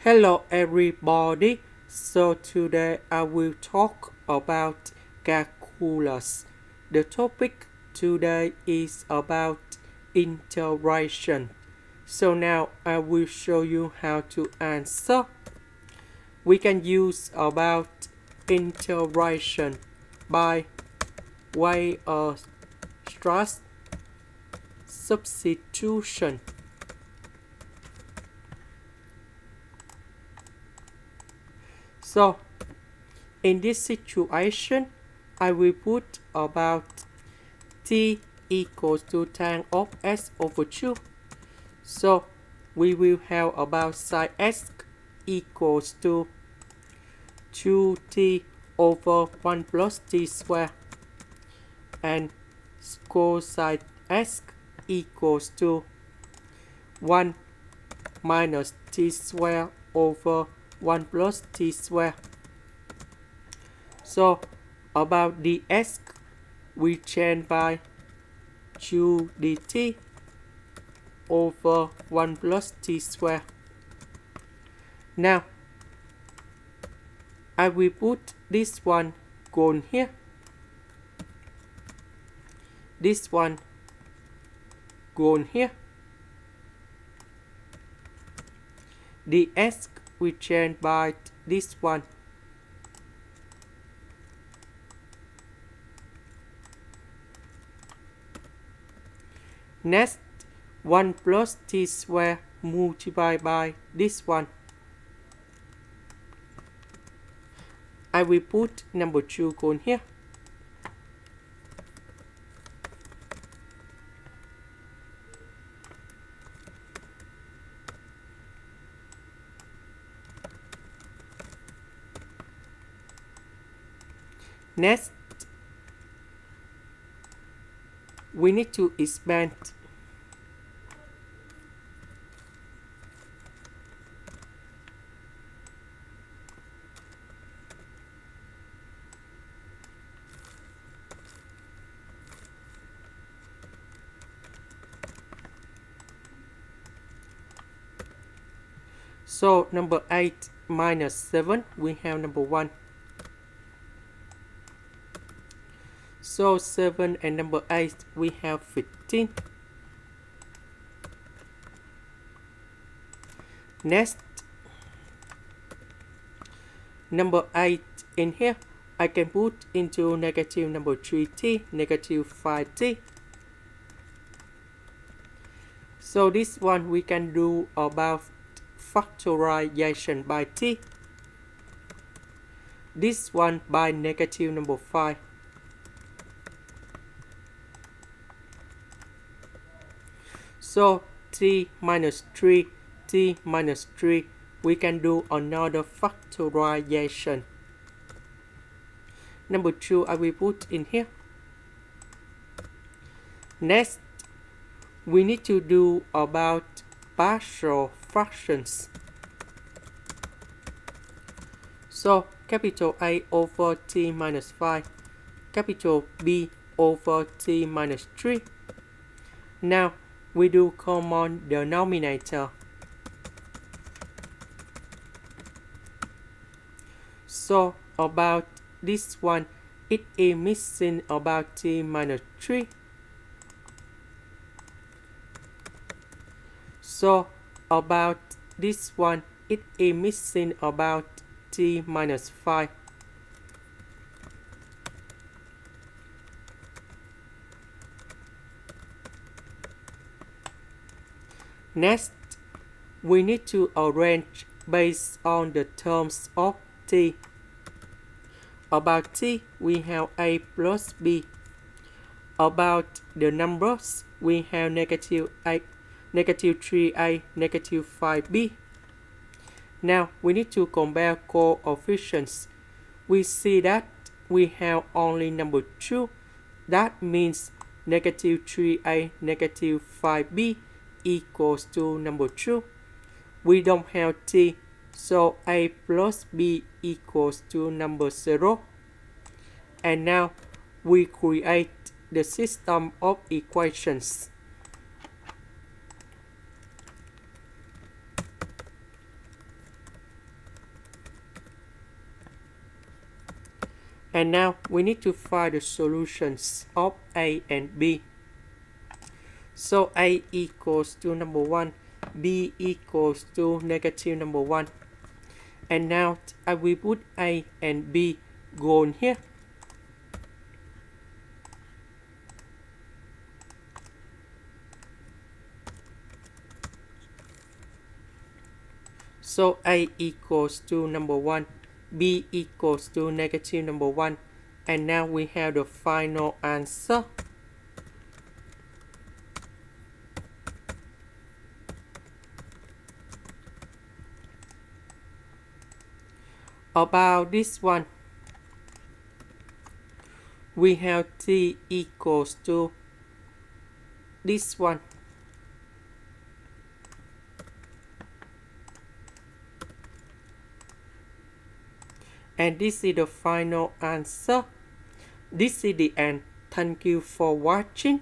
Hello everybody, so today I will talk about calculus. The topic today is about integration. So now I will show you how to answer. We can use about integration by Weierstrass substitution. So, in this situation, I will put about t equals to tan of s over 2. So, we will have about sin s equals to 2t over 1 plus t squared. And cosine s equals to 1 minus t squared over 1 plus t squared. So, about ds, we change by 2 dt over 1 plus t squared. Now, I will put this one gone here. This one gone here. ds we change by this one. Next, 1 plus t squared multiplied by this one. I will put number 2 gone here. Next, we need to expand. So number 8 minus 7, we have number 1. So 7 and number 8, we have 15. Next, number 8 in here, I can put into negative number 3t, negative 5t. So this one we can do about factorization by t. This one by negative number 5. So t minus 3, t minus 3, we can do another factorization. Number 2 I will put in here. Next, we need to do about partial fractions. So capital A over t minus 5, capital B over t minus 3. Now, we do common denominator. So about this one, it is missing about t minus 3. So about this one, it is missing about t minus 5. Next, we need to arrange based on the terms of t. About t, we have a plus b. About the numbers, we have negative 8, negative 3a, negative 5b. Now, we need to compare coefficients. We see that we have only number 2. That means negative 3a, negative 5b equals to number 2. We don't have t, so a plus b equals to number 0. And now we create the system of equations. And now we need to find the solutions of A and B. So A equals to number 1, B equals to negative number 1. And now I will put A and B go in here. So A equals to number 1, B equals to negative number 1. And now we have the final answer. About this one, we have T equals to this one. And this is the final answer. This is the end. Thank you for watching.